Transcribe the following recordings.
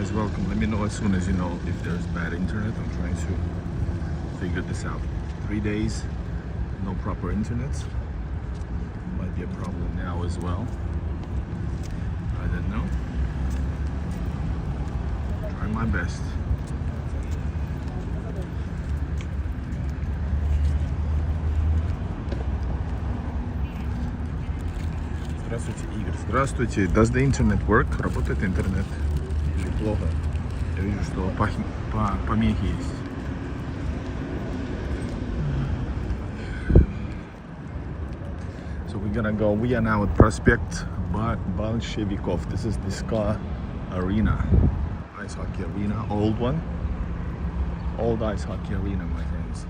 guys, welcome. Let me know as soon as you know if there's bad internet. I'm trying to figure this out. 3 days, no proper internet. Might be a problem now as well. I don't know. Try my best. Здравствуйте, Игорь. Здравствуйте. Does the internet work? Работает интернет? Или плохо? Я вижу, что помехи есть. So we're gonna go. We are now at Prospekt Bolshevikov. This is the ska arena, ice hockey arena, old one, old ice hockey arena, my friends.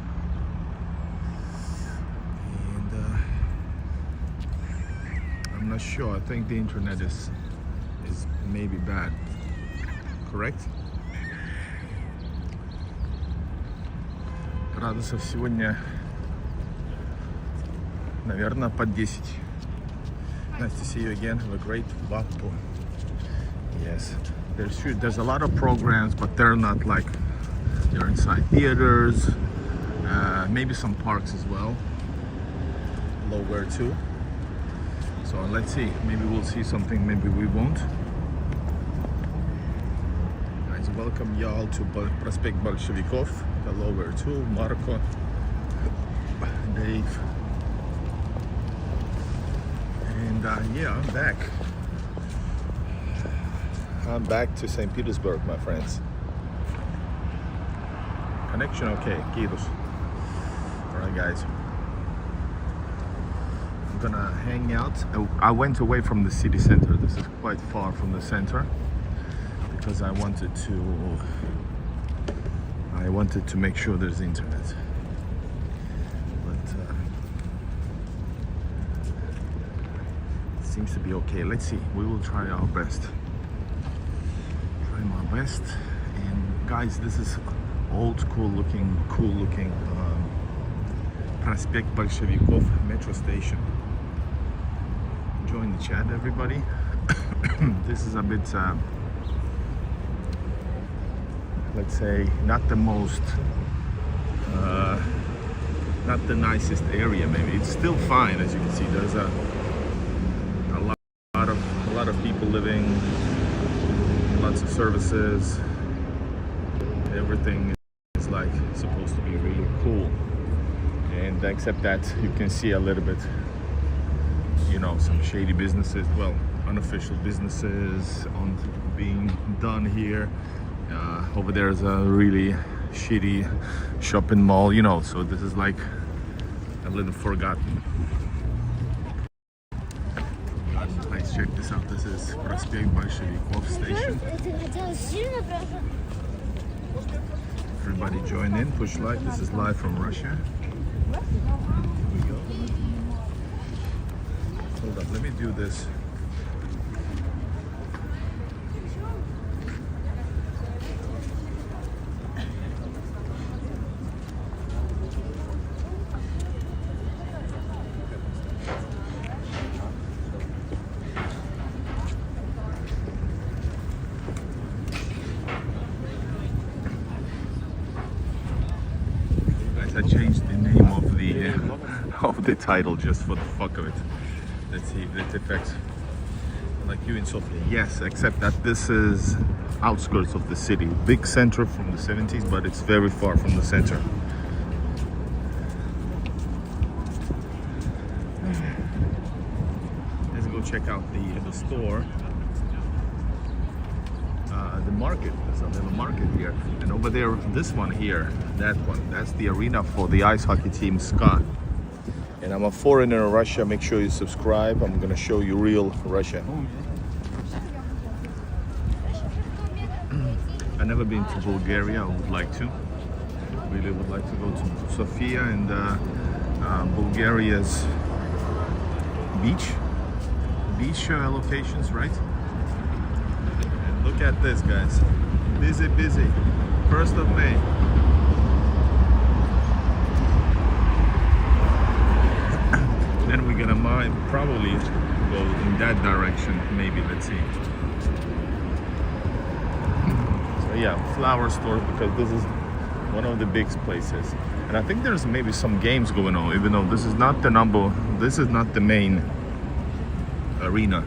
I'm not sure. I think the internet is maybe bad. Correct? Градусов сегодня, наверное, под 10. Nice to see you again. Have a great Vapu. Yes. There's a lot of programs, but they're not like they're inside theaters. Maybe some parks as well. Lower too. So let's see, maybe we'll see something, maybe we won't. Guys, welcome y'all to Prospekt Bolshevikov. Hello, where too, Marco, Dave. And yeah, I'm back. I'm back to St. Petersburg, my friends. Connection okay, kiitos. Alright guys. Gonna hang out. I went away from the city center. This is quite far from the center because I wanted to make sure there's internet. But it seems to be okay. Let's see. We will try our best. Try my best. And guys, this is old school looking, cool looking Prospekt Bolshevikov metro station. Join the chat, everybody. This is a bit let's say not the most not the nicest area. Maybe it's still fine. As you can see, there's a lot of people living, lots of services. Everything is like supposed to be really cool, and except that you can see a little bit, you know, some shady businesses, well, unofficial businesses on being done here. Over there is a really shitty shopping mall, you know, so this is like a little forgotten. Guys, check this out. This is Prospekt Bolshevikov station. Everybody join in, push like. This is live from Russia. Here we go. Hold up, let me do this. Guys, I changed the name of the title just for the fuck of it. Let's see if it affects like you in Sofia. Yes, except that this is outskirts of the city. Big center from the 70s, but it's very far from the center. Let's go check out the store. The market. There's a little market here. And over there, this one here, that one, that's the arena for the ice hockey team ska. And I'm a foreigner in Russia. Make sure you subscribe. I'm gonna show you real Russia. I've never been to Bulgaria. I would like to. Really would like to go to Sofia and Bulgaria's beach locations, right? And look at this, guys. Busy. 1st of May. Then we're gonna probably go in that direction, maybe. Let's see. yeah, flower stores, because this is one of the big places. And I think there's maybe some games going on, even though this is not the main arena.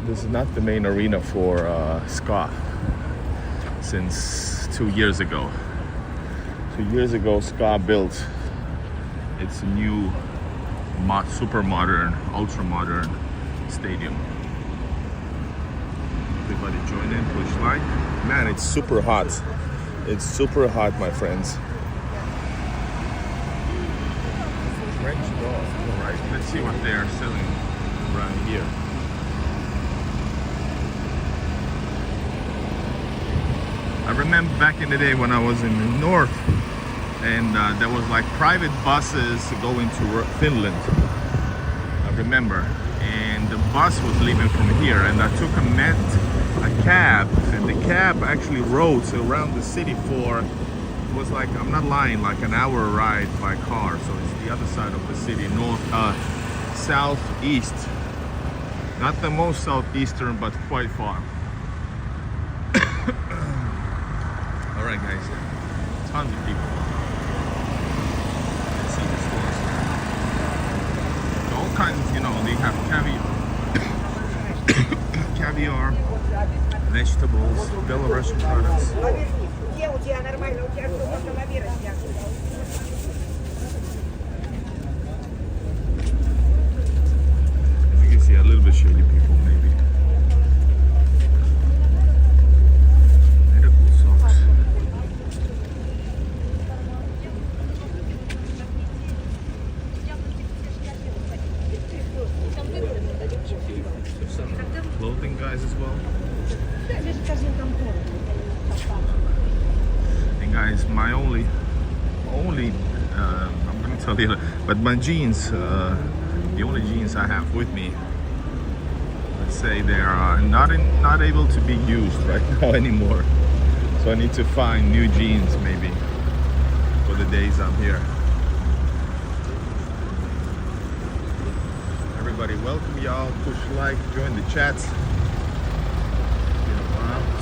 This is not the main arena for ska since 2 years ago. 2 years ago, ska built its new super modern, ultra modern stadium. Everybody join in, push like. Man, it's super hot. It's super hot, my friends. French dog. All right, let's see what they are selling around here. I remember back in the day when I was in the north, and there was like private buses going to Finland. I remember, and the bus was leaving from here, and I took a cab, and the cab actually rode around the city for, it was like, I'm not lying, like an hour ride by car. So it's the other side of the city, southeast, not the most southeastern, but quite far. All right, guys, tons of people. Let's see the stores. All kinds, they have caviar, vegetables, Belarusian products. As you can see, a little bit shady people, maybe. Medical socks. Some clothing guys as well. And guys, my only I'm gonna tell you, but my jeans, the only jeans I have with me, let's say they are not able to be used right now anymore. So I need to find new jeans maybe for the days I'm here. Everybody, welcome y'all. Push like, join the chats.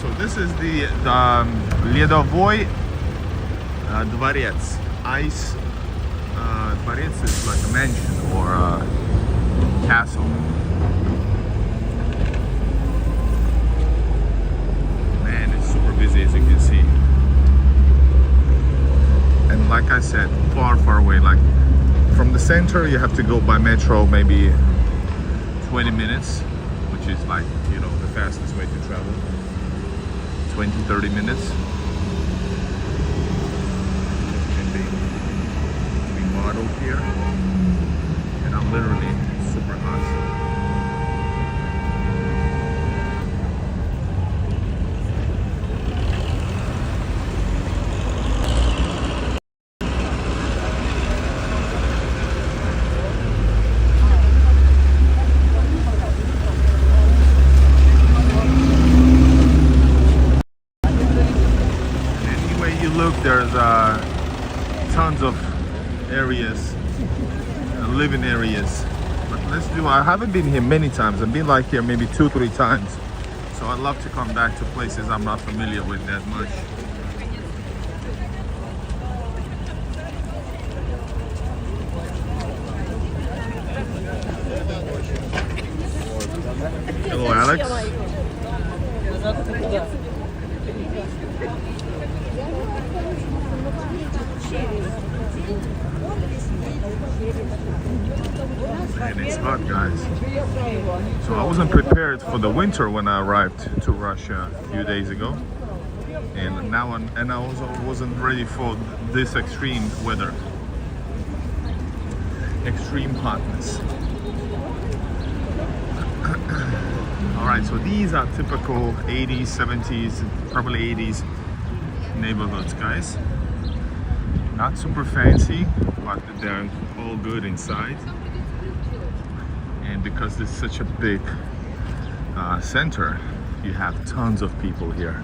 So this is the Ledovoi Dvorets. Ice Dvorets is like a mansion or a castle. Man, it's super busy, as you can see. And like I said, far away. Like from the center, you have to go by metro maybe 20 minutes, which is like, the fastest way to travel. 20-30 minutes. Can be modeled here, and I'm literally super hot. There's tons of areas, living areas. But I haven't been here many times. I've been like here maybe 2-3 times. So I'd love to come back to places I'm not familiar with that much. Hello, Alex. Man, it's hot, guys. So I wasn't prepared for the winter when I arrived to Russia a few days ago, and now I also wasn't ready for this extreme weather, extreme hotness. All right, so these are typical 80s, 70s, probably 80s neighborhoods, guys. Not super fancy, but they're all good inside. And because it's such a big center, you have tons of people here.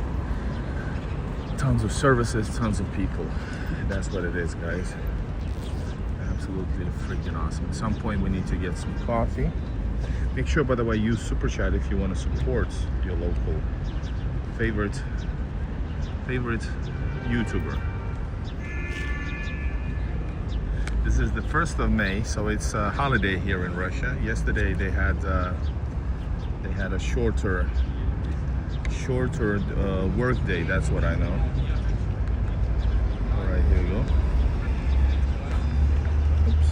Tons of services, tons of people. And that's what it is, guys. Absolutely freaking awesome. At some point we need to get some coffee. Make sure, by the way, use Super Chat if you want to support your local favorite favorite YouTuber. This is the 1st of May, so it's a holiday here in Russia. Yesterday they had a shorter work day. That's what I know. All right, here we go. Oops.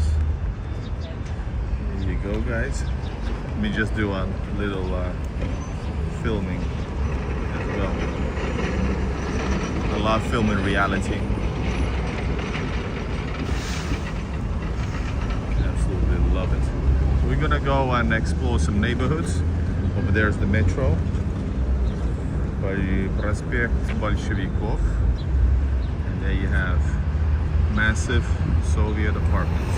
Here you go, guys. Let me just do a little filming as well. I love filming reality. Absolutely love it. So we're gonna go and explore some neighborhoods. Over there's the metro. Prospekt Bolshevikov. And there you have massive Soviet apartments.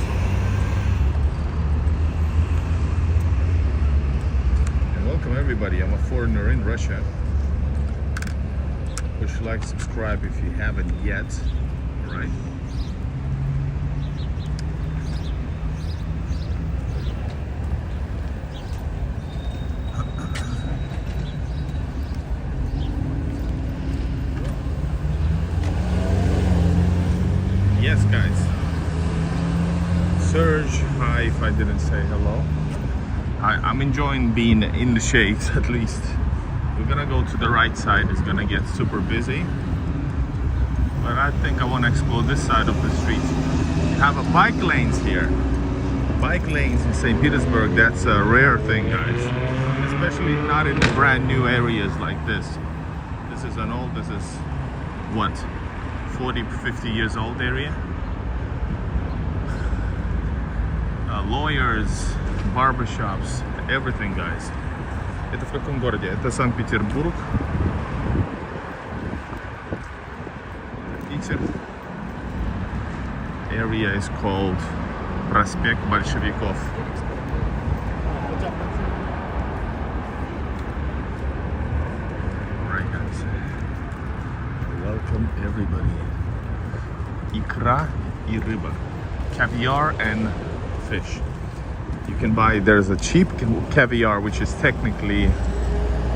And welcome everybody. I'm a foreigner in Russia. Push like, subscribe if you haven't yet. All right. Yes, guys. Serge, hi if I didn't say hello. I'm enjoying being in the shades at least. We're gonna go to the right side. It's gonna get super busy. But I think I want to explore this side of the street. You have a bike lanes here. Bike lanes in St. Petersburg, that's a rare thing, guys. Especially not in brand new areas like this. This is what? 40, 50 years old area. Lawyers, barbershops, everything, guys. Это в каком городе? Это Санкт-Петербург. Питер. Area is called Prospekt Bolshevikov. Alright, guys. Welcome everybody. Икра и рыба. Caviar and fish. You can buy, there's a cheap caviar, which is technically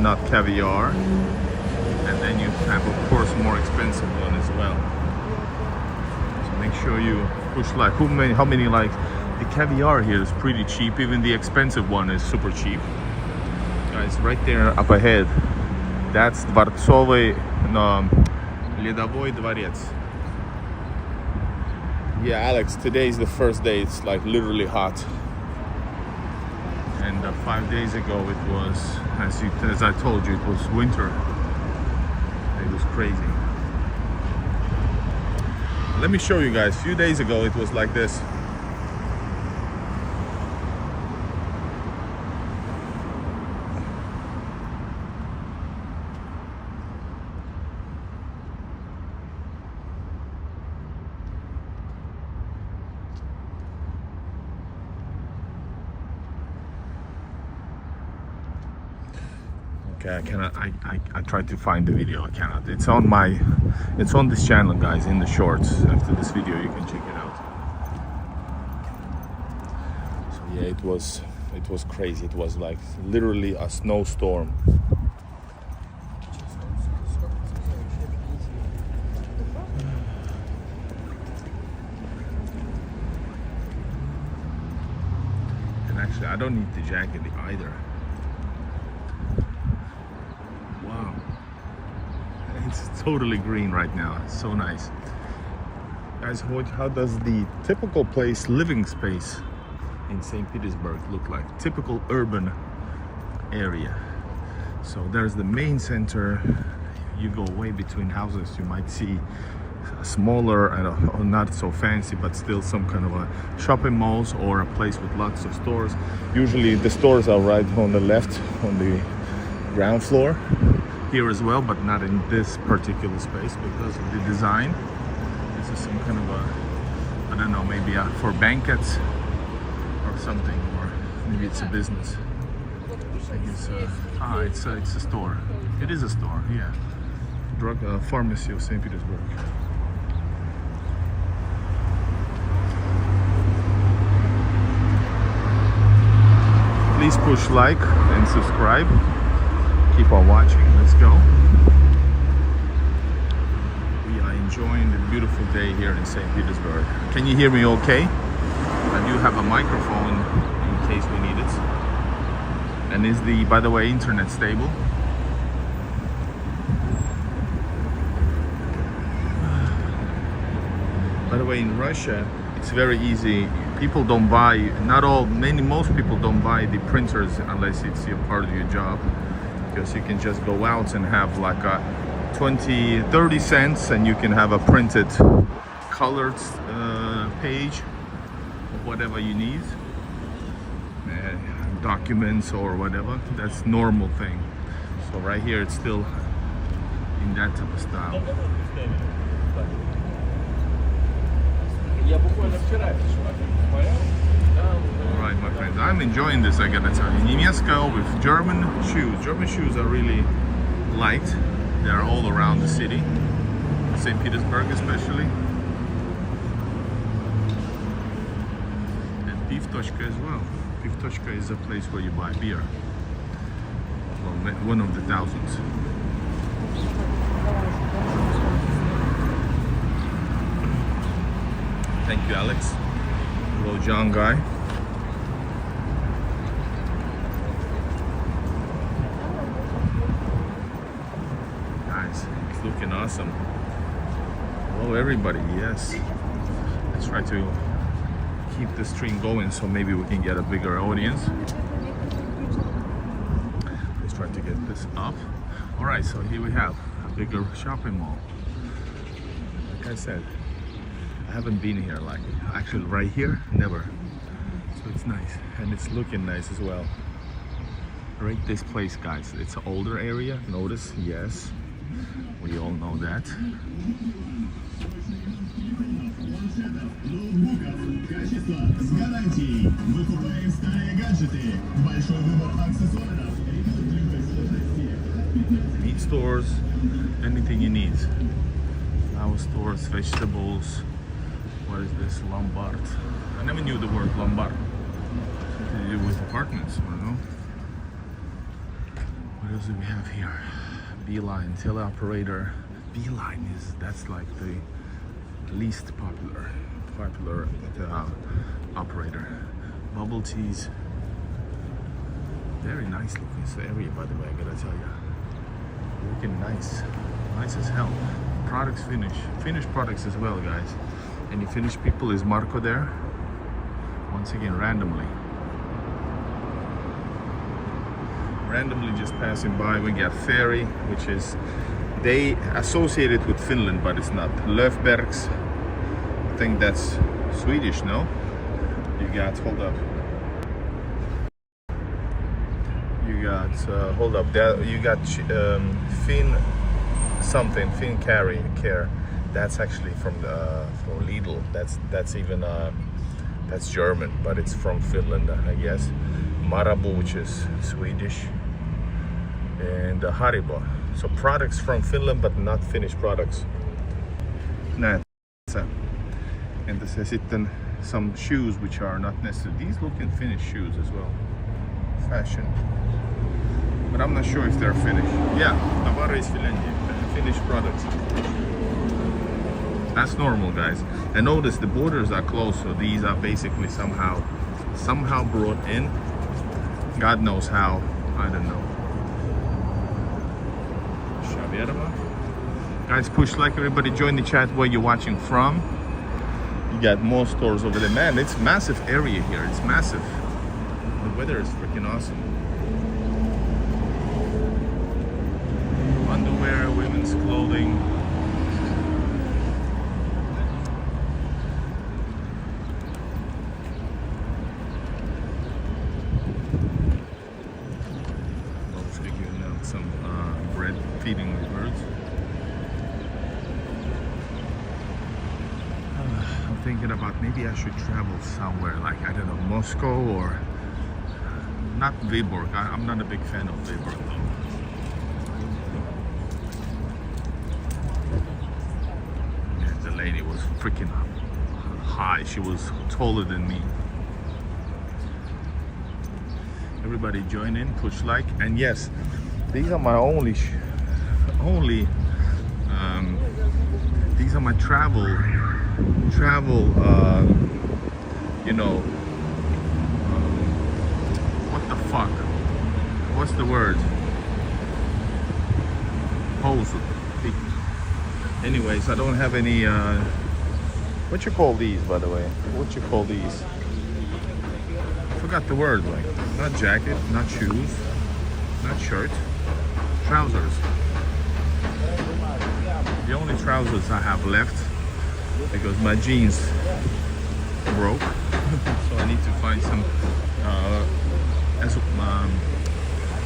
not caviar. And then you have, of course, more expensive one as well. So make sure you push like, how many like, the caviar here is pretty cheap. Even the expensive one is super cheap. Guys, right there up ahead, that's Dvorcovый, Ledovoi Dvorets. Yeah, Alex, today's the first day. It's like literally hot. And 5 days ago it was, as I told you, it was winter. It was crazy. Let me show you guys. A few days ago it was like this. Okay, I cannot. I tried to find the video. I cannot. It's on this channel, guys. In the shorts after this video, you can check it out. So yeah, it was crazy. It was like literally a snowstorm. And actually, I don't need the jacket either. Wow, it's totally green right now. It's so nice. Guys, how does the typical living space in St. Petersburg look like? Typical urban area. So there's the main center. You go way between houses, you might see a smaller and not so fancy, but still some kind of a shopping malls or a place with lots of stores. Usually the stores are right on the left, on the ground floor here as well, but not in this particular space because of the design. This is some kind of a, I don't know, maybe for banquets or something, or maybe it's a business. I think it's a store. It is a store, yeah. Drug pharmacy of St. Petersburg. Please push like and subscribe. Keep on watching. Let's go. enjoying the beautiful day here in St. Petersburg. Can you hear me okay? I do have a microphone in case we need it. And is the, by the way, internet stable? By the way, in Russia, it's very easy. People don't buy, most people don't buy the printers unless it's a part of your job. Because you can just go out and have like a 20-30 cents and you can have a printed colored page of whatever you need, documents or whatever. That's normal thing. So right here it's still in that type of style. Alright, my friends, I'm enjoying this, I gotta tell you. Немецкая with German shoes. German shoes are really liked. They are all around the city, St. Petersburg especially. And Pivtochka as well. Pivtochka is a place where you buy beer. Well, one of the thousands. Thank you, Alex. Hello, John guy. It's looking awesome. Hello everybody, yes. Let's try to keep the stream going so maybe we can get a bigger audience. Let's try to get this up. Alright, so here we have a bigger shopping mall. Like I said, I haven't been here, like actually right here, never. So it's nice and it's looking nice as well. Rate this place, guys. It's an older area, notice, yes. We all know that. Meat stores, anything you need. Flower stores, vegetables. What is this? Lombard. I never knew the word Lombard. Something to do with apartments, I don't know. What else do we have here? Beeline, teleoperator. Beeline that's like the least popular operator. Bubble teas. Very nice looking this area, by the way, I gotta tell you. Looking nice. Nice as hell. Products finished products as well, guys. Any finished people? Is Marco there? Once again, randomly just passing by. We got ferry, which is, they associate it with Finland, but it's not. Löfbergs, I think that's Swedish, no? You got, hold up. You got, hold up, you got Finn Care. That's actually from Lidl. That's German, but it's from Finland, I guess. Marabou, which is Swedish, and Haribo. So products from Finland, but not finished products. Näet. And tässä sitten some shoes which are not necessarily. These looking finished shoes as well. Fashion. But I'm not sure if they're finished. Yeah, Tavara is finished products. That's normal, guys. And notice the borders are closed, so these are basically somehow brought in. God knows how. I don't know. Guys, push like, everybody join the chat where you're watching from. You got more stores over there. Man, it's massive area here. It's massive. The weather is freaking awesome. Underwear, women's clothing. Some bread feeding the birds. I'm thinking about maybe I should travel somewhere like, I don't know, Moscow or not Viborg. I'm not a big fan of Viborg though. Yeah, the lady was freaking high. She was taller than me. Everybody join in, push like, and yes, these are my a travel, you know, what the fuck? What's the word? Hose. Anyways, I don't have any, what you call these, by the way? What you call these? I forgot the word, like, not jacket, not shoes, not shirt, trousers. The only trousers I have left, because my jeans broke, so I need to find some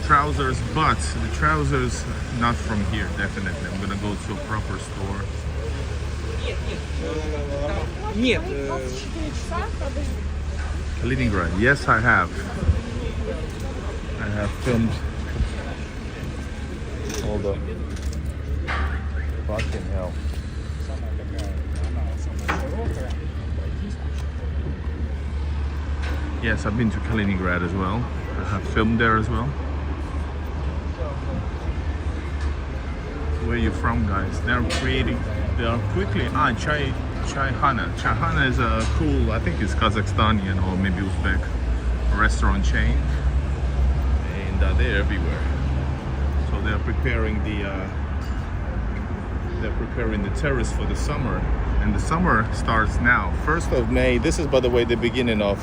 trousers, but the trousers not from here, definitely. I'm gonna go to a proper store. Kaliningrad, yes I have. I have filmed all the fucking hell. Yes, I've been to Kaliningrad as well. I have filmed there as well. Where are you from, guys? They are quickly. Chayhana. Chayhana is a cool, I think it's Kazakhstani or maybe Uzbek restaurant chain, and they're everywhere. So they're preparing the terrace for the summer, and the summer starts now. 1st of May. This is, by the way, the beginning of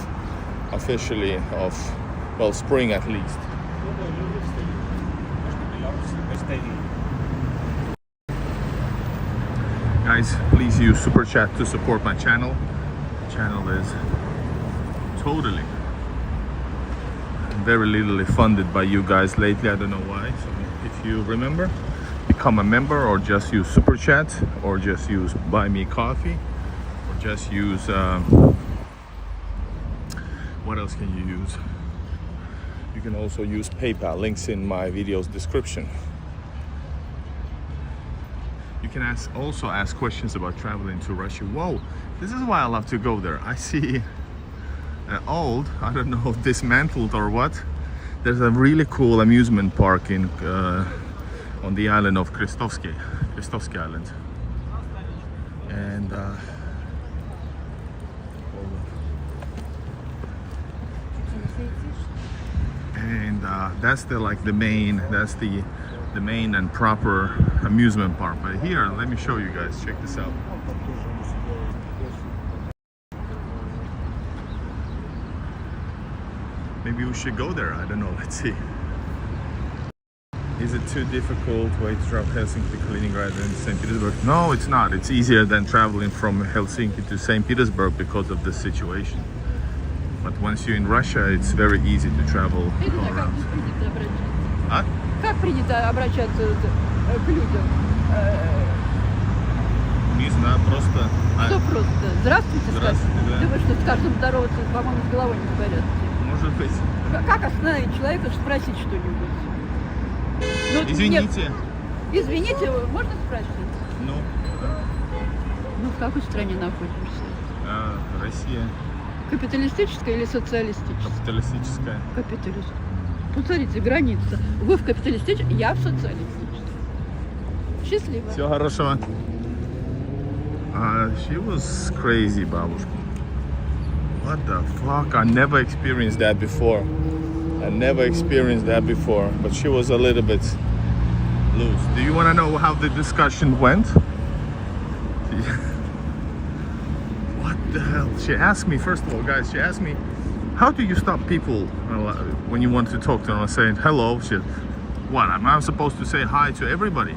officially of, well, spring at least. Guys, please use super chat to support my channel. The channel is totally very little funded by you guys lately. I don't know why. So if you remember, become a member, or just use super chat, or just use BuyMeCoffee, or just use what else can you use? You can also use PayPal. Links in my video's description. You can also ask questions about traveling to Russia. Whoa, this is why I love to go there. I see old, I don't know, dismantled or what. There's a really cool amusement park in on the island of Krestovsky Island. And that's the main and proper amusement park. But here, let me show you guys. Check this out. Maybe we should go there. I don't know. Let's see. Is it too difficult way to travel Helsinki to Kaliningrad and St. Petersburg? No, it's not. It's easier than traveling from Helsinki to St. Petersburg because of the situation. But once you're in Russia, it's very easy to travel all around. А? Как принято обращаться к людям? Не знаю, просто... Что просто? Здравствуйте, Здравствуйте, да. Думаю, что с каждым здороваться, по-моему, с головой не в порядке. Может быть. Как остановить человека, спросить что-нибудь? Ну, Извините. Нет. Извините, можно спросить? Ну, Ну, в какой стране находимся? Россия. Капиталистическая или социалистическая? Капиталистическая. Капиталистическая. Посмотрите, граница. Вы в капиталистической, я в социалистической. Счастливо. Всего хорошего. She was crazy, бабушка. What the fuck? I never experienced that before. But she was a little bit loose. Do you want to know how the discussion went? What the hell? She asked me, first of all, guys, she asked me, how do you stop people when you want to talk to them? I said, hello. She said, what? Am I supposed to say hi to everybody?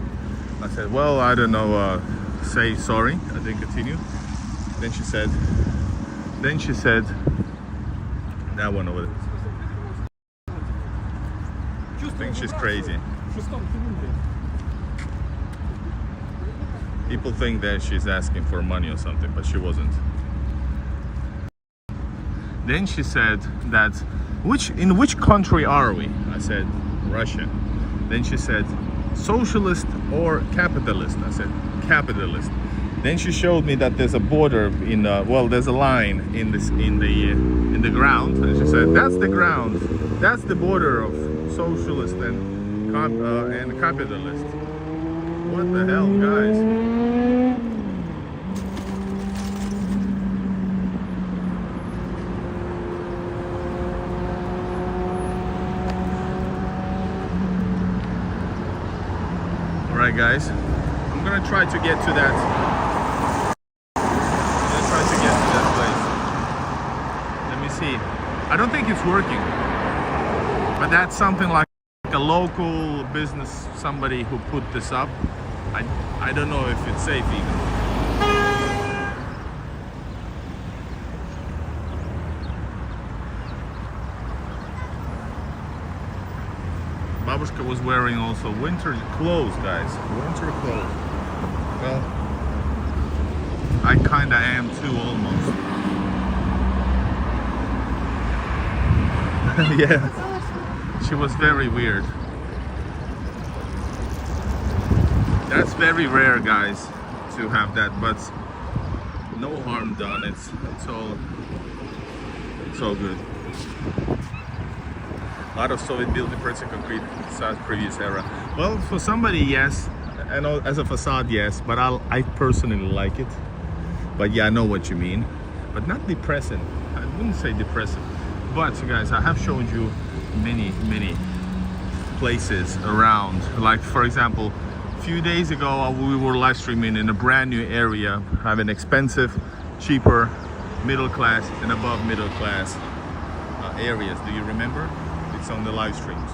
I said, well, I don't know. Say sorry. I didn't continue. Then she said, that one over there. I think she's crazy. People think that she's asking for money or something, but she wasn't. Then she said that, in which country are we? I said, Russia. Then she said, socialist or capitalist? I said, capitalist. Then she showed me that there's a border in, there's a line in the ground, and she said, that's the ground, that's the border of socialist and capitalist. What the hell, guys? guys. I'm gonna try to get to that. Place. Let me see. I don't think it's working, but that's something like a local business, somebody who put this up. I don't know if it's safe even. Babushka was wearing also winter clothes, guys. Winter clothes. Well, I kinda am too, almost. Yeah, she was very weird. That's very rare, guys, to have that, but no harm done. It's all good. A lot of Soviet built depressing concrete facade previous era. Well, for somebody, yes, and as a facade, yes, but I personally like it. But yeah, I know what you mean, but not depressing. I wouldn't say depressing. But guys, I have shown you many places around. Like for example, a few days ago we were live streaming in a brand new area, having expensive, cheaper, middle class and above middle class areas. Do you remember? It's on the live streams.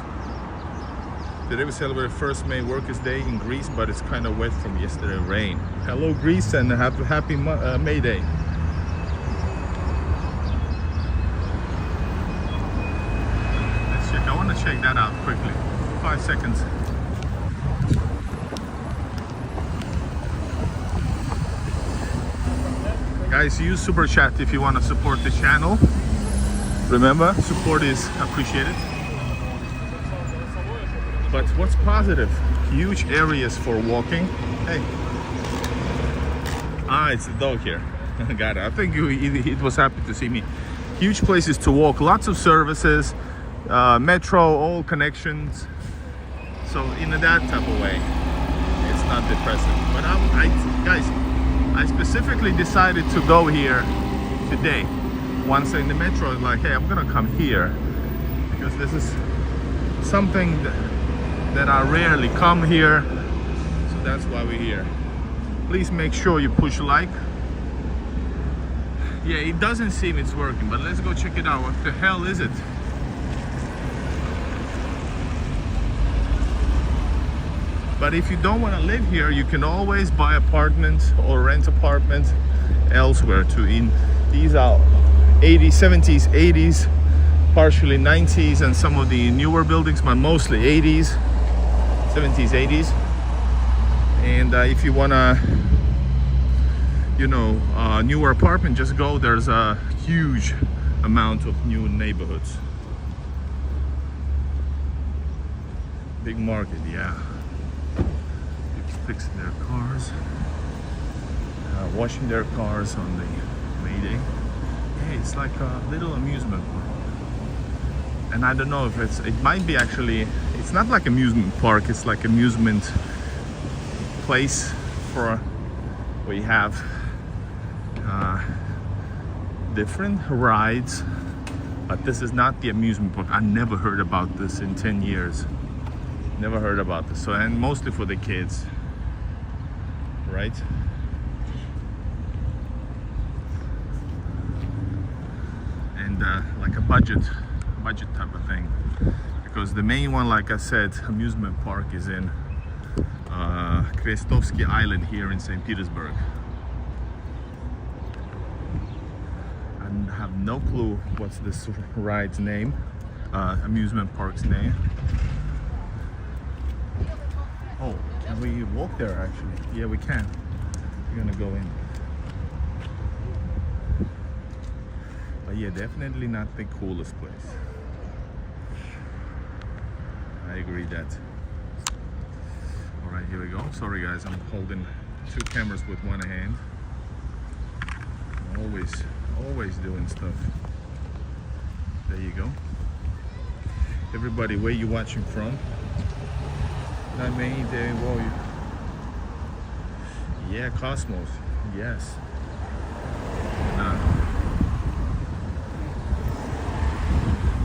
Today we celebrate first May Workers' Day in Greece, but it's kind of wet from yesterday rain. Hello Greece, and happy May Day. Let's check. I want to check that out quickly. 5 seconds. Guys, use Super Chat if you want to support the channel. Remember, support is appreciated. But what's positive? Huge areas for walking. Hey. Ah, it's the dog here. Got it. I think it was happy to see me. Huge places to walk. Lots of services. Metro, all connections. So in that type of way, it's not depressing. But guys, I specifically decided to go here today. Once in the metro, I was like, hey, I'm gonna come here because this is something that I rarely come here, so that's why we're here. Please make sure you push like. Yeah, it doesn't seem it's working, but let's go check it out. What the hell is it? But if you don't want to live here, you can always buy apartments or rent apartments elsewhere too. These are 80s, 70s, 80s, partially 90s, and some of the newer buildings, but mostly 80s, 70s, 80s. And if you wanna, newer apartment, just go. There's a huge amount of new neighborhoods. Big market, yeah. People fixing their cars, washing their cars on the May Day. Hey, it's like a little amusement park. And I don't know if it might be actually, it's not like amusement park, it's like amusement place for where you have different rides. But this is not the amusement park. I never heard about this in 10 years. Never heard about this. So, and mostly for the kids, right? And like a budget type of thing, because the main one, like I said, amusement park is in Krestovsky Island here in St. Petersburg. I have no clue what's this ride's name, amusement park's name. Oh, can we walk there actually? Yeah, we can. We're gonna go in. But yeah, definitely not the coolest place. I agree that. All right, here we go. Sorry guys, I'm holding 2 cameras with one hand. Always doing stuff. There you go. Everybody, where you watching from? Not many day. Whoa. Yeah, Cosmos. Yes.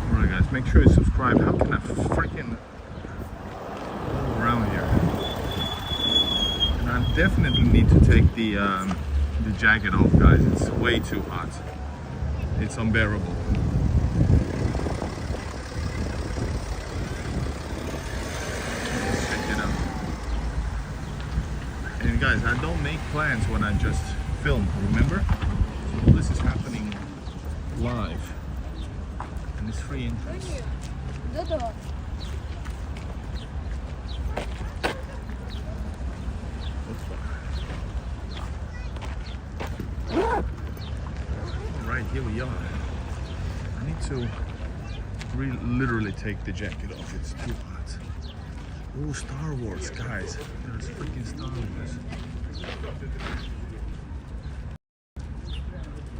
Alright guys, make sure you subscribe. How can I freaking go around here? definitely need to take the jacket off, guys. It's way too hot. It's unbearable. Check it out. And guys, I don't make plans when I just film, remember? So this is happening live. And it's free entrance. Alright, here we are. I need to literally take the jacket off. It's too hot. Oh, Star Wars, guys. There's freaking Star Wars.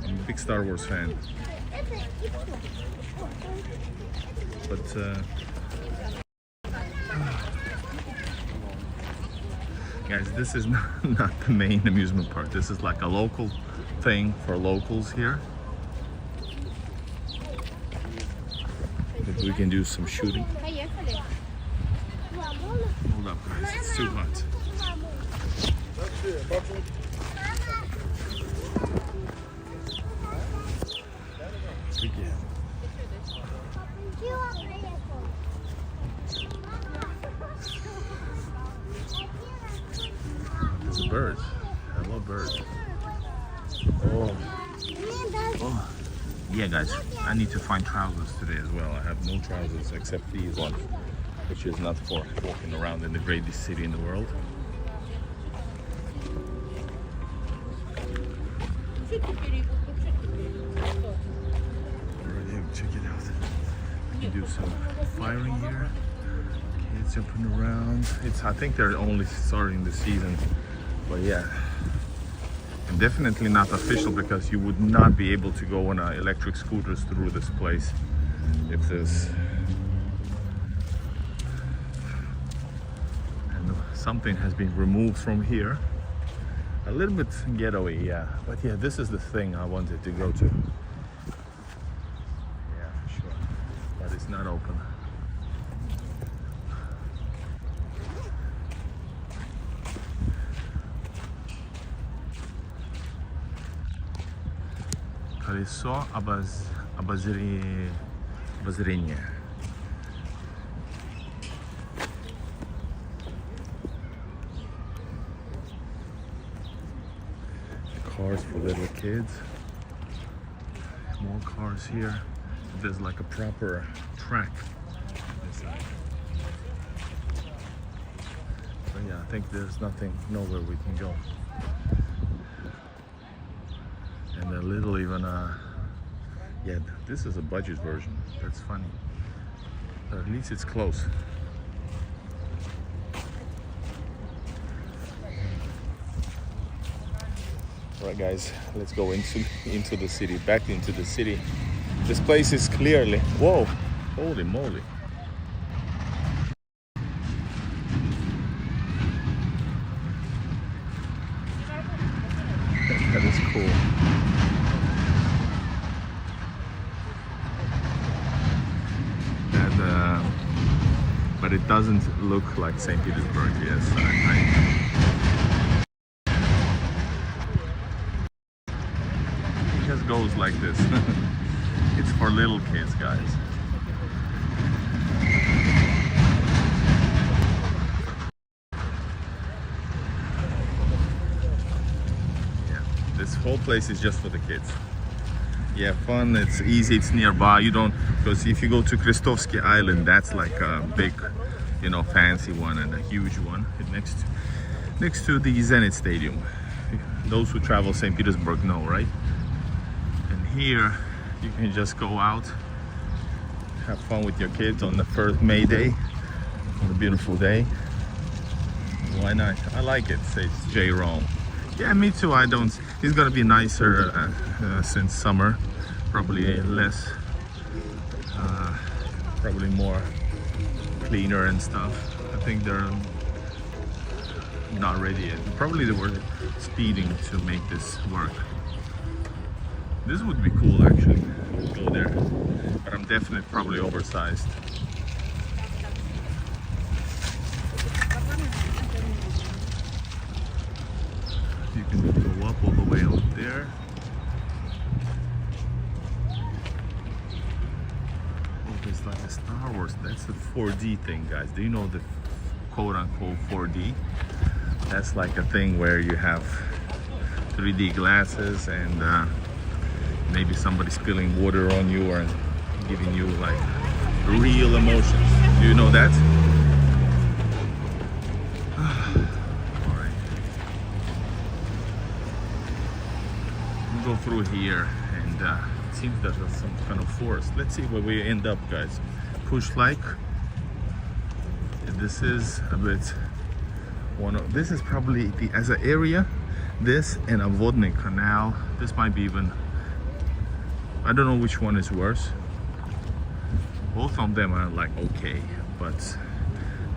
I'm a big Star Wars fan. But guys, this is not the main amusement park. This is like a local thing for locals here. That we can do some shooting. Hold up, guys, it's too hot. Again. There's a bird. I love birds. Oh. Oh. Yeah, guys, I need to find trousers today as well. I have no trousers except these ones, which is not for walking around in the greatest city in the world. Check it out. You can do some firing here. Kids jumping around. I think they're only starting the season, but yeah. And definitely not official, because you would not be able to go on electric scooters through this place if there's and something has been removed from here. A little bit ghetto-y, yeah. But yeah, this is the thing I wanted to go to. But it's not open. Колесо обозрения. Cars for little kids. More cars here. There's like a proper track on this side. But yeah, I think there's nowhere we can go. And a little even, yeah, this is a budget version. That's funny. But at least it's close. Alright guys, let's go into the city, back into the city. This place is clearly, whoa, holy moly. That is cool. And, but it doesn't look like St. Petersburg, yes. It just goes like this. It's for little kids, guys. Yeah, this whole place is just for the kids. Yeah, fun, it's easy, it's nearby. You don't, because if you go to Krestovsky Island, that's like a big, you know, fancy one and a huge one next to the Zenit Stadium. Those who travel St. Petersburg know, right? And here you can just go out, have fun with your kids on the first May Day, on a beautiful day. Why not? I like it, says J. Rome. Yeah, me too. I don't. It's gonna be nicer since summer. Probably less, probably more cleaner and stuff. I think they're not ready yet. Probably they were speeding to make this work. This would be cool actually. Go there, but I'm definitely probably oversized. up all the way up there. Oh, there's like a Star Wars. That's the 4D thing, guys. Do you know the quote-unquote 4D? That's like a thing where you have 3D glasses and maybe somebody spilling water on you or giving you like real emotions. Do you know that? Alright. We'll go through here and it seems there's some kind of forest. Let's see where we end up, guys. Push like. This is a bit this is probably the as an area, this and a Vodny canal. This might be even, I don't know which one is worse. Both of them are like okay, but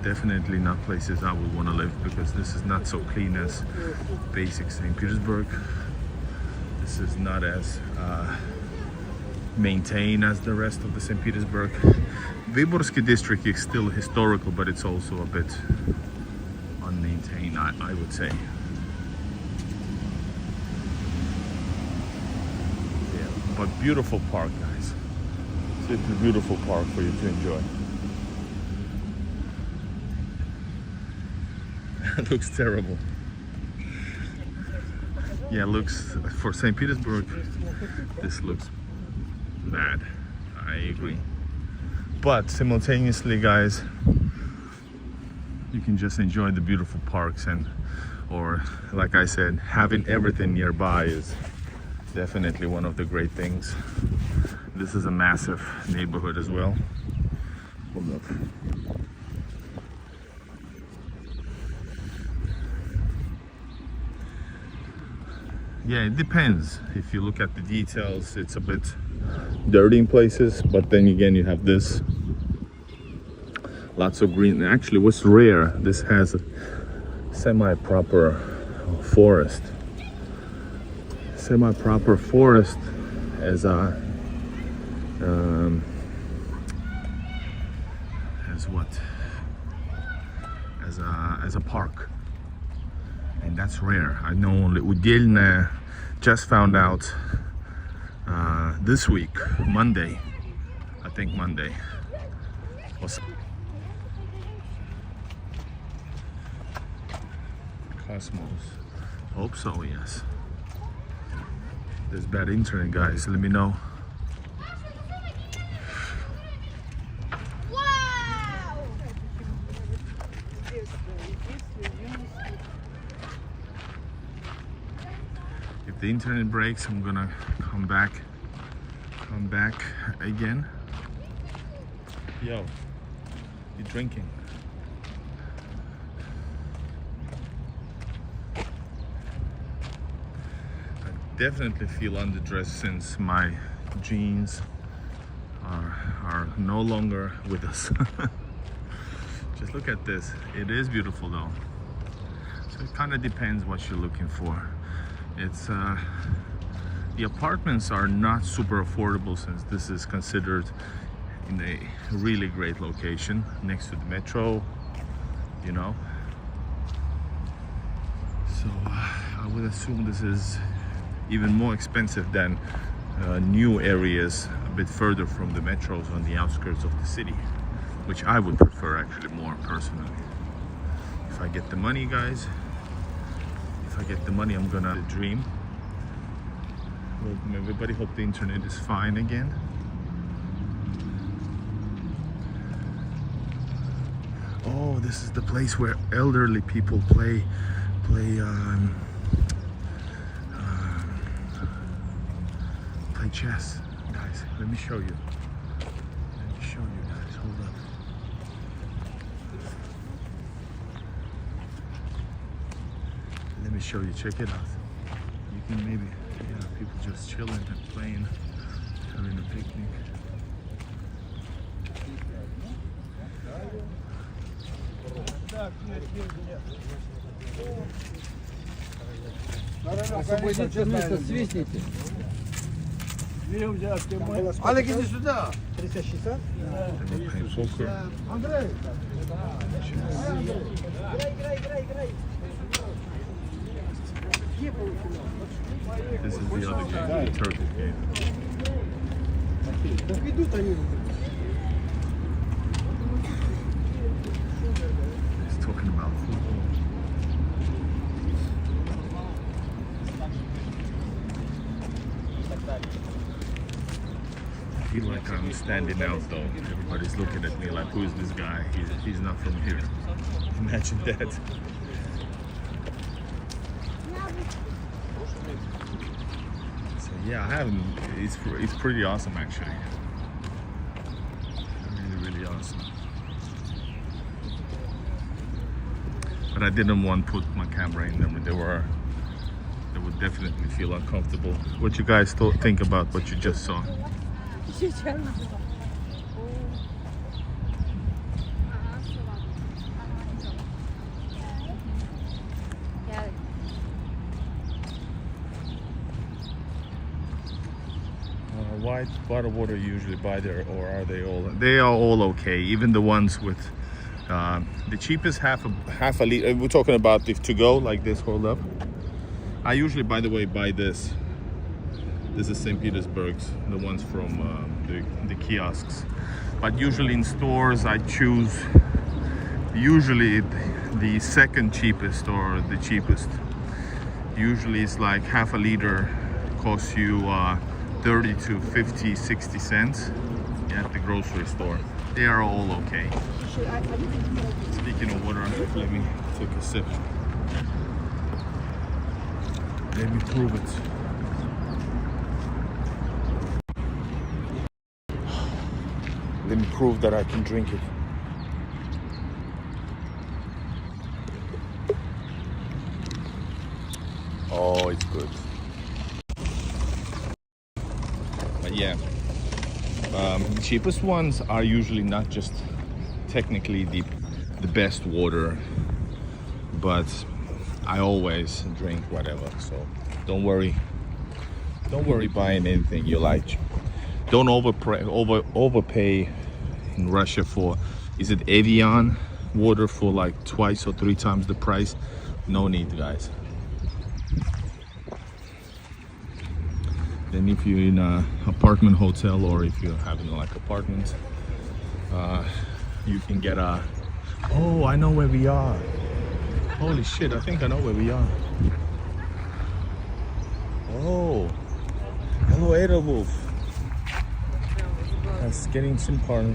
definitely not places I would want to live, because this is not so clean as basic St. Petersburg. This is not as maintained as the rest of the St. Petersburg. Vyborgsky district is still historical, but it's also a bit unmaintained, I would say. Yeah, but beautiful park, guys. It's a beautiful park for you to enjoy. It looks terrible. Yeah, looks for St. Petersburg. This looks bad. I agree. But simultaneously, guys, you can just enjoy the beautiful parks, and or like I said, having everything nearby is definitely one of the great things. This is a massive neighborhood as well. Hold up. Yeah, it depends. If you look at the details, it's a bit dirty in places, but then again you have this, lots of green. Actually, what's rare, this has a semi-proper forest. Semi-proper forest as a as a park, and that's rare. I know only Udelna just found out this week, Monday, I think Monday. Cosmos. Hope so, yes. There's bad internet, guys. Let me know. If the internet breaks, I'm gonna come back again. Yo, you drinking? I definitely feel underdressed since my jeans are no longer with us. Just look at this. It is beautiful though. So it kind of depends what you're looking for. It's the apartments are not super affordable, since this is considered in a really great location next to the metro, you know. So I would assume this is even more expensive than new areas a bit further from the metros on the outskirts of the city, which I would prefer actually more personally. If I get the money, guys, if I get the money, I'm gonna dream. Well, everybody hope the internet is fine again. Oh, this is the place where elderly people play chess. Guys, let me show you. Let me show you, guys. Hold up. Let me show you. Check it out. You can maybe, yeah, people just chilling and playing, having a picnic. Освободите место, свистните. Алек, иди сюда. 360? Андрей. Играй. This is the other game, the Turkish game. He's talking about football. I feel like I'm standing out though. Everybody's looking at me like, who is this guy? He's not from here. Imagine that. So yeah, I haven't. It's pretty awesome actually. Really awesome. But I didn't want to put my camera in them. They would definitely feel uncomfortable. What you guys think about what you just saw? White bottled water usually buy there, or are they all? They are all okay. Even the ones with the cheapest half a liter. We're talking about the to go like this. Hold up. I usually, by the way, buy this. This is St. Petersburg's, the ones from the kiosks. But usually in stores, I choose usually the second cheapest or the cheapest. Usually it's like half a liter costs you 30 to 50, 60 cents at the grocery store. They are all okay. Speaking of water, let me take a sip. Let me prove it. Let me prove that I can drink it. Oh, it's good. But yeah, the cheapest ones are usually not just technically the best water, but I always drink whatever. So don't worry buying anything you like. Don't overpay in Russia for, is it Evian water for like 2 or 3 times the price? No need, guys. Then if you're in a apartment hotel, or if you're having like apartments, you can get a, oh, I know where we are. Holy shit, I think I know where we are. Oh, hello Edelwolf. It's getting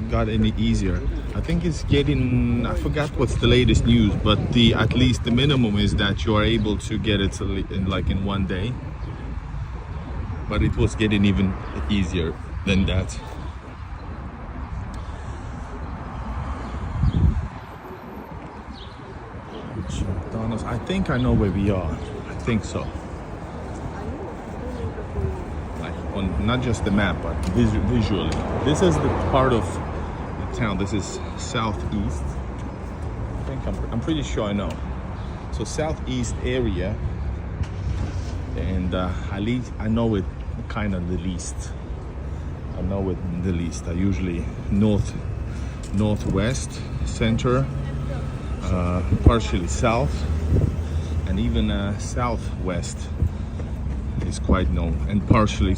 got any easier. I think it's getting, I forgot what's the latest news, but at least the minimum is that you are able to get it in 1 day. But it was getting even easier than that. McDonald's. I think I know where we are. I think so. Like on not just the map, but visually. This is the part of the town. This is southeast. I think I'm pretty sure I know. So southeast area, and I know it kind of the least. I know it the least. I usually northwest, center, partially south, and even southwest is quite known, and partially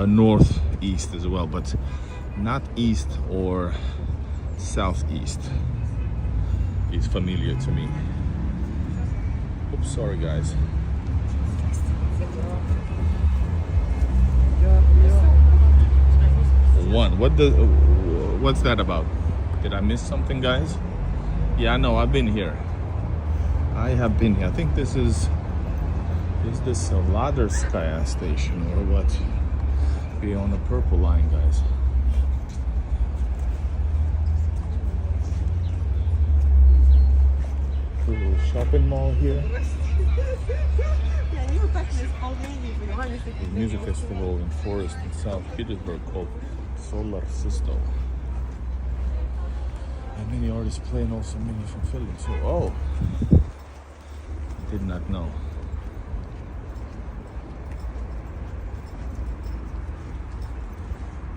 northeast as well, but not east or southeast is familiar to me. Oops, sorry guys. What's that about? Did I miss something, guys? Yeah, no, I've been here. I have been here. I think this is this a Laderskaya station or what? Be on the purple line, guys. A little shopping mall here. The music festival in Forest in St. Petersburg called Solar Sisto. And many artists play, and also many from Finland. So, oh, I did not know.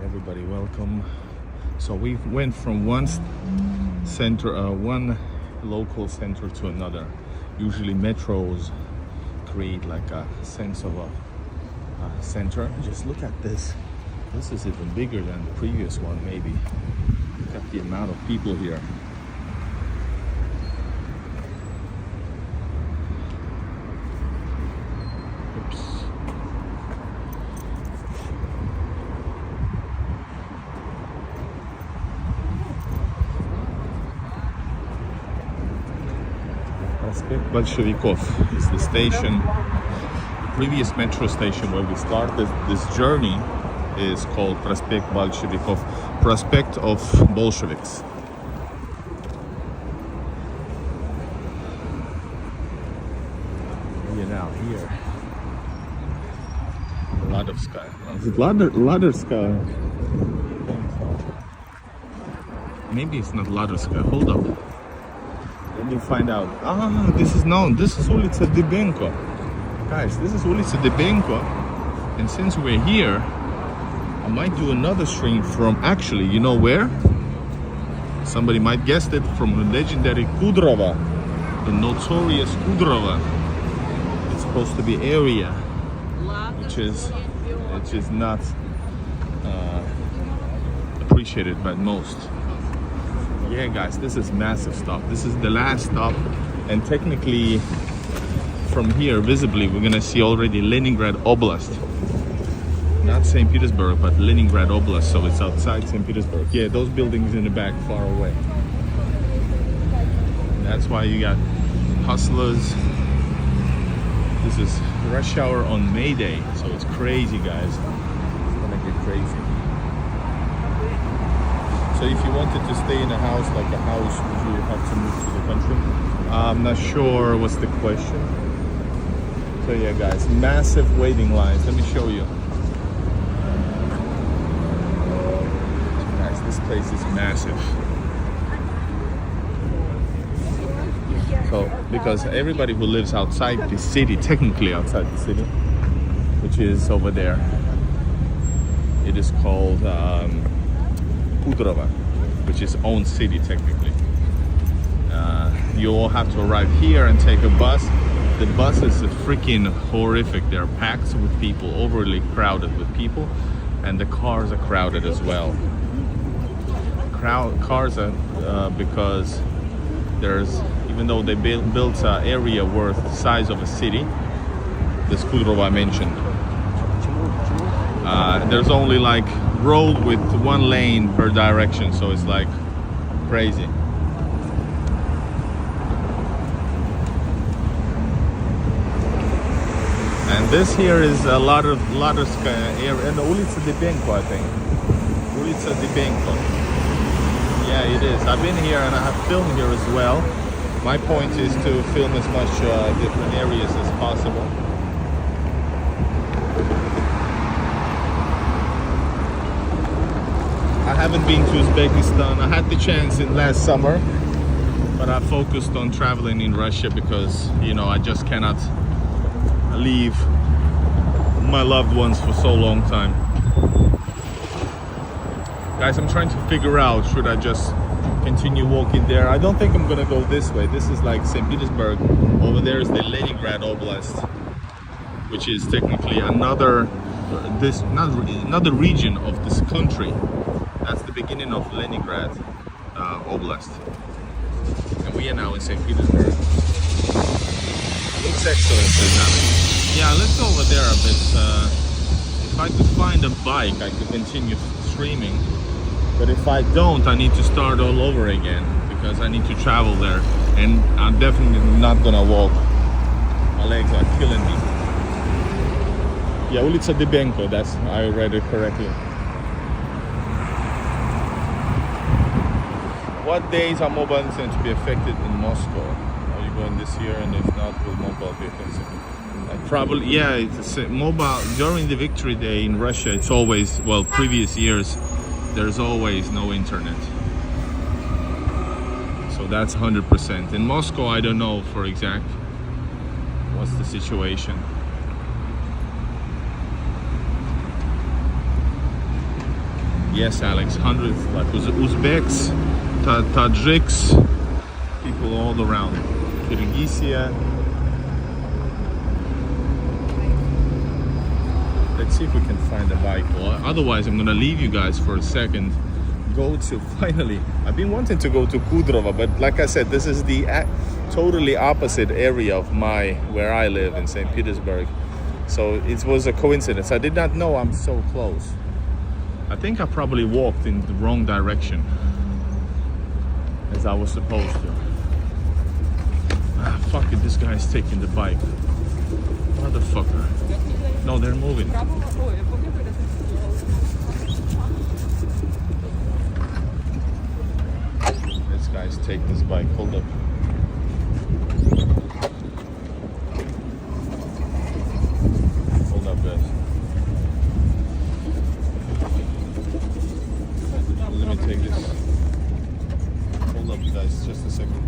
Everybody, welcome. So we went from one local center to another. Usually metros create like a sense of a center. Just look at this. This is even bigger than the previous one, maybe. Look at the amount of people here. Oops. Prospekt Bolshevikov is the station. The previous metro station where we started this journey is called Prospekt Bolshevikov, Prospekt of Bolsheviks. We are now here. Ladovskaya. Ladovskaya. Maybe it's not Ladovskaya. Hold up. Let me find out. This is known. This is Ulica Dybenko. Guys, this is Ulica Dybenko. And since we're here, I might do another stream from actually, you know where? Somebody might guess it, from the legendary Kudrova, the notorious Kudrova. It's supposed to be area which is not appreciated by most. Yeah, guys, this is massive stop. This is the last stop, and technically from here, visibly, we're gonna see already Leningrad Oblast. Not St. Petersburg, but Leningrad Oblast, so it's outside St. Petersburg. Yeah, those buildings in the back, far away. That's why you got hustlers. This is rush hour on May Day, so it's crazy, guys. It's gonna get crazy. So if you wanted to stay in a house, like a house, would you have to move to the country? I'm not sure what's the question. So yeah, guys, massive waiting lines. Let me show you. Guys, this place is massive. So, because everybody who lives outside the city, technically outside the city, which is over there, it is called Kudrova, which is own city technically. You all have to arrive here and take a bus. The buses are freaking horrific. They're packed with people, overly crowded with people, and the cars are crowded as well. Cars are because there's, even though they built an area worth the size of a city, this Kudrova I mentioned, there's only like road with one lane per direction, so it's like crazy. And this here is a lot of Ladovskaya area, and Ulica Dybenko, I think. Ulica Dybenko. Yeah, it is. I've been here and I have filmed here as well. My point is to film as much different areas as possible. I haven't been to Uzbekistan. I had the chance in last summer, but I focused on traveling in Russia because, you know, I just cannot leave my loved ones for so long time. Guys, I'm trying to figure out, should I just continue walking there? I don't think I'm gonna go this way. This is like St. Petersburg. Over there is the Leningrad Oblast, which is technically another region of this country. That's the beginning of Leningrad Oblast. And we are now in St. Petersburg. Looks excellent, says Alex. Yeah, let's go over there a bit. If I could find a bike, I could continue streaming. But if I don't, I need to start all over again because I need to travel there. And I'm definitely not gonna walk. My legs are killing me. Yeah, Ulica Dybenko, that's, I read it correctly. What days are mobile internet to be affected in Moscow? Are you going this year? And if not, will mobile be affected? Probably, yeah. It's mobile during the Victory Day in Russia. It's always, well, previous years, there's always no internet. So that's 100%. In Moscow, I don't know for exact what's the situation. Yes, Alex, hundreds, like Uzbeks, Tajiks, people all around. Kyrgyzia. see if we can find a bike. Well, otherwise I'm gonna leave you guys for a second. Go to finally. I've been wanting to go to Kudrova, but like I said, this is the totally opposite area of where I live in St. Petersburg. So it was a coincidence. I did not know I'm so close. I think I probably walked in the wrong direction as I was supposed to. Ah, fuck it, this guy's taking the bike. Motherfucker. No, they're moving. This guy's taking this bike. Hold up. Hold up, guys. Let me take this. Hold up, guys, just a second.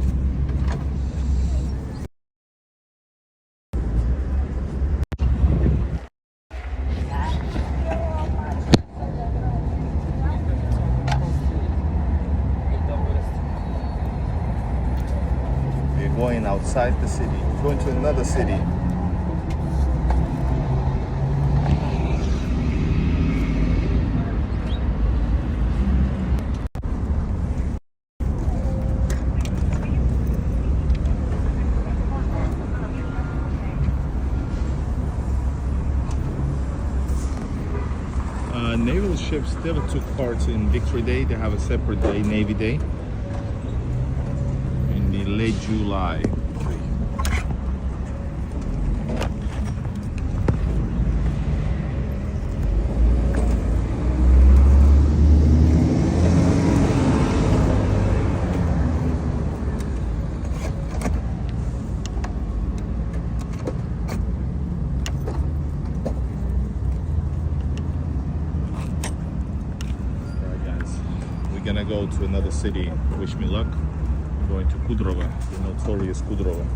We're going outside the city, going to another city. Naval ships never took part in Victory Day. They have a separate day, Navy Day, in the late July. Gonna go to another city. Wish me luck. I'm going to Kudrova, the notorious Kudrova.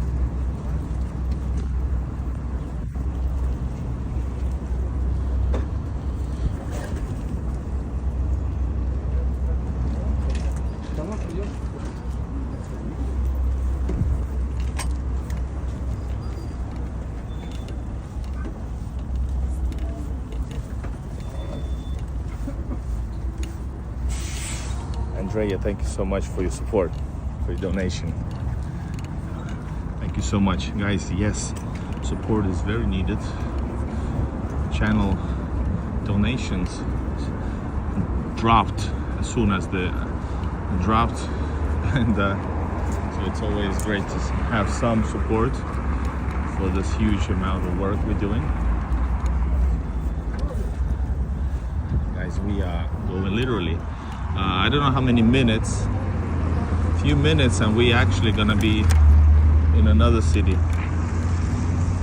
Andrea, thank you so much for your support, for your donation. Thank you so much, guys. Yes, support is very needed. Channel donations dropped as soon as the dropped, and so it's always great to have some support for this huge amount of work we're doing. Guys, we are going literally. I don't know how many minutes, a few minutes, and we actually gonna be in another city.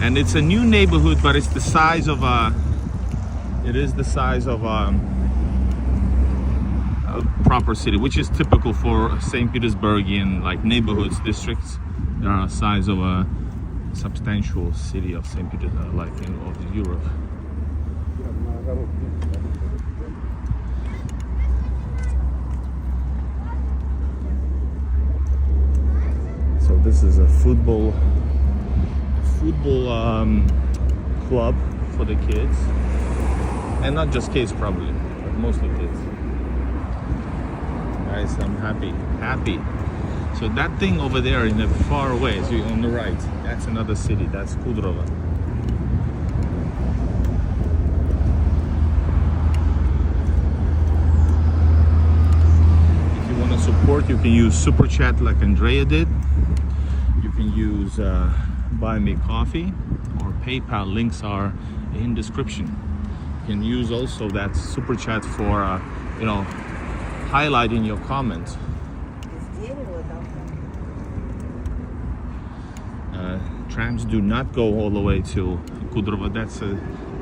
And it's a new neighborhood, but it's the size of a proper city, which is typical for St. Petersburgian like neighborhoods, districts. They are the size of a substantial city of St. Petersburg, like of Europe. So this is a football club for the kids, and not just kids probably, but mostly kids. Guys, I'm happy. So that thing over there in the far away, so on the right, that's another city. That's Kudrova. If you want to support, you can use Super Chat like Andrea did. You can use BuyMeCoffee or PayPal. Links are in description. You can use also that Super Chat for highlighting your comment. Trams do not go all the way to Kudrova. That's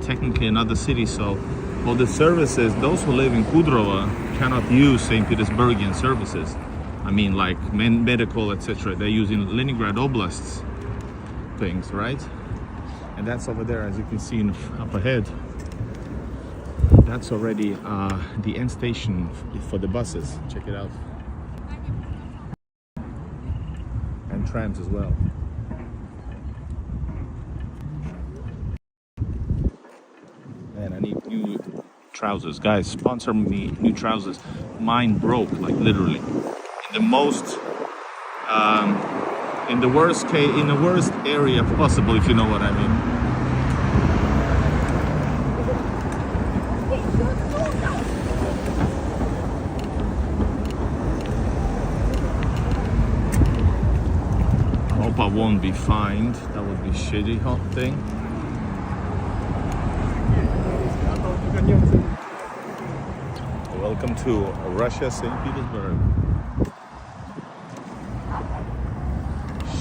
technically another city. So all the services, those who live in Kudrova cannot use St. Petersburgian services. I mean, like medical, etc. They're using Leningrad Oblast's things, right? And that's over there, as you can see up ahead. That's already the end station for the buses. Check it out. And trams as well. Man, I need new trousers. Guys, sponsor me new trousers. Mine broke, like literally. In the most, in the worst case, in the worst area possible, if you know what I mean. I hope I won't be fined. That would be shitty hot thing. Welcome to Russia, St. Petersburg.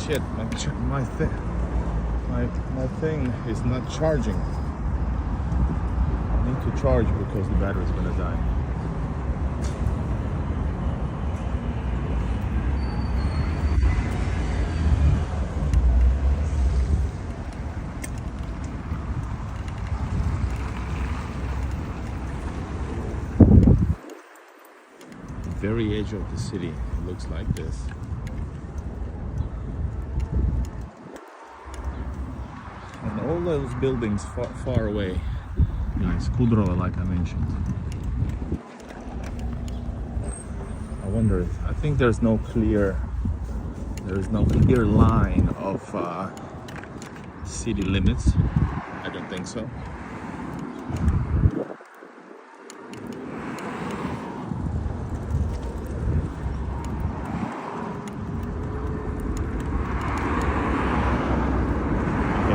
Shit, my thing is not charging. I need to charge because the battery is gonna die. Very edge of the city, it looks like this. And all those buildings far away. Nice, Kudrova, like I mentioned. I wonder, I think there is no clear line of city limits. I don't think so.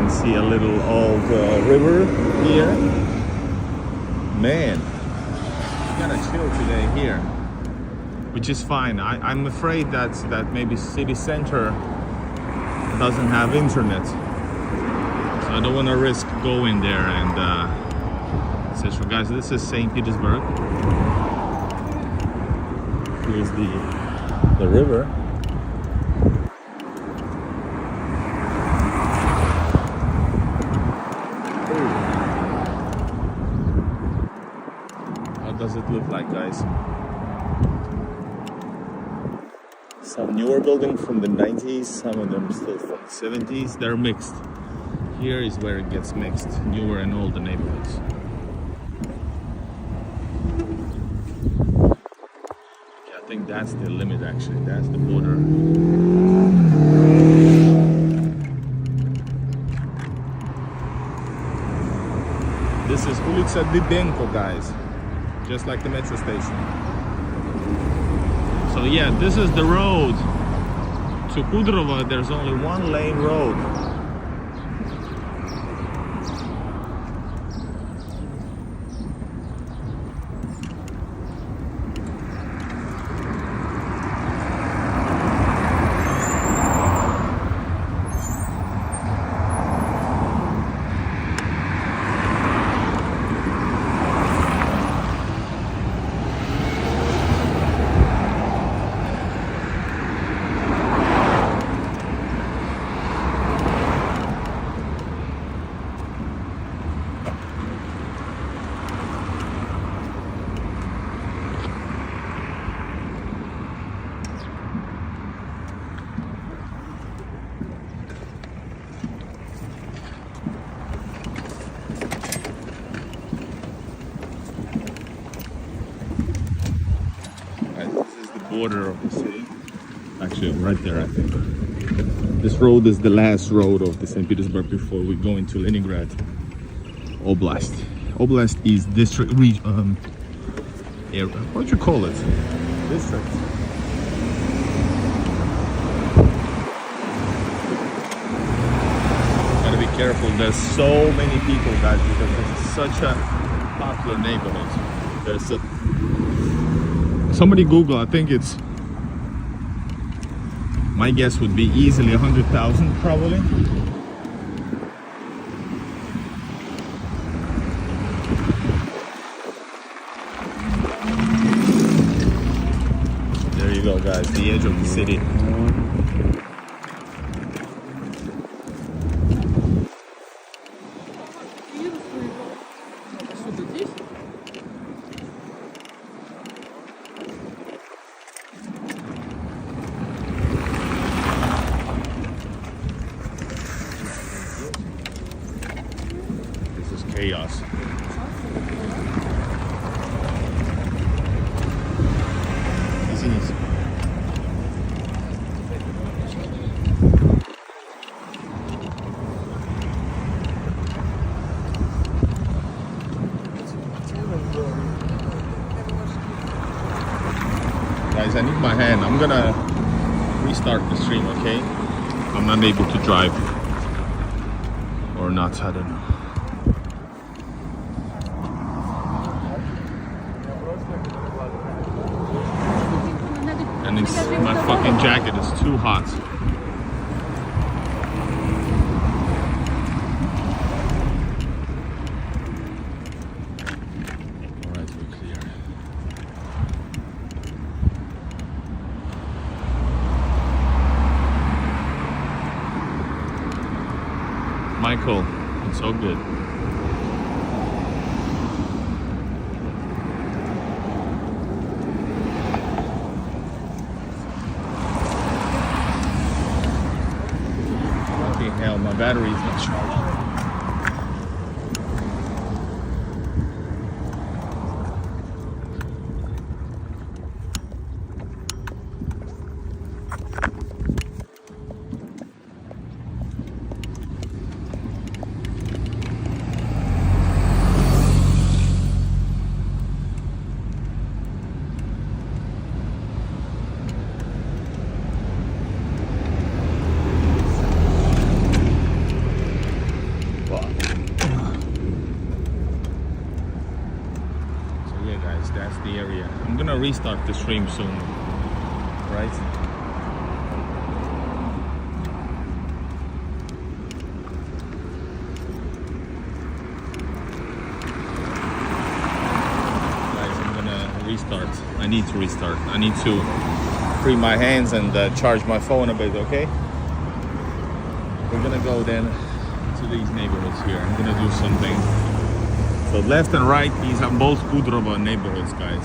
See a little old river here. Man, you gotta chill today here, which is fine. I'm afraid that maybe city center doesn't have internet, so I don't want to risk going there. And says, for guys, this is St. Petersburg. Here's the river. Does it look like, guys? Some newer buildings from the 90s, some of them still from the 70s. They're mixed. Here is where it gets mixed, newer and older neighborhoods. Yeah, I think that's the limit actually, that's the border. This is Ulica Didenko, guys. Just like the metro station. So yeah, this is the road to Kudrova. There's only one lane road. Border of the city. Actually, right there, I think. This road is the last road of the St. Petersburg before we go into Leningrad Oblast. Oblast is district, area. What do you call it? District. Gotta be careful. There's so many people, guys, because it's such a popular neighborhood. There's a somebody Google, I think it's, my guess would be easily 100,000 probably. There you go, guys, the edge of the city. Chaos. guys, I need my hand. I'm gonna restart the stream, okay? I'm not able to drive. Or not, I don't know. And it's, my fucking jacket is too hot. Alright, we're clear. Michael, it's all good. Fucking hell, my battery is not charged. That's the area. I'm gonna restart the stream soon, right? Guys, I'm gonna restart. I need to restart. I need to free my hands and charge my phone a bit, okay? We're gonna go then to these neighborhoods here. I'm gonna do something. So left and right, these are both Kudrova neighborhoods, guys.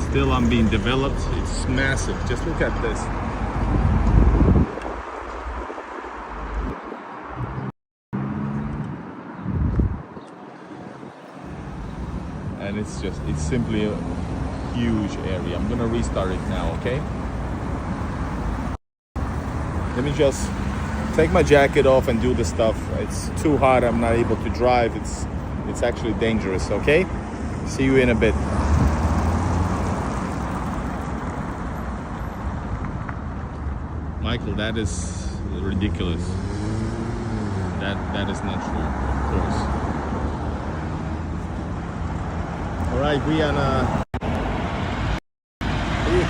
Still on being developed. It's massive. Just look at this. And it's simply a huge area. I'm gonna restart it now, okay? Let me just take my jacket off and do the stuff. It's too hot, I'm not able to drive. It's actually dangerous, okay? See you in a bit. Michael, that is ridiculous. That is not true, of course. All right, we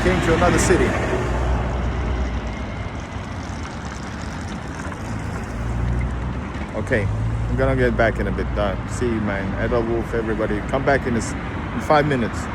came to another city. Okay, I'm gonna get back in a bit. See you, man. Edward Wolf, everybody. Come back in 5 minutes.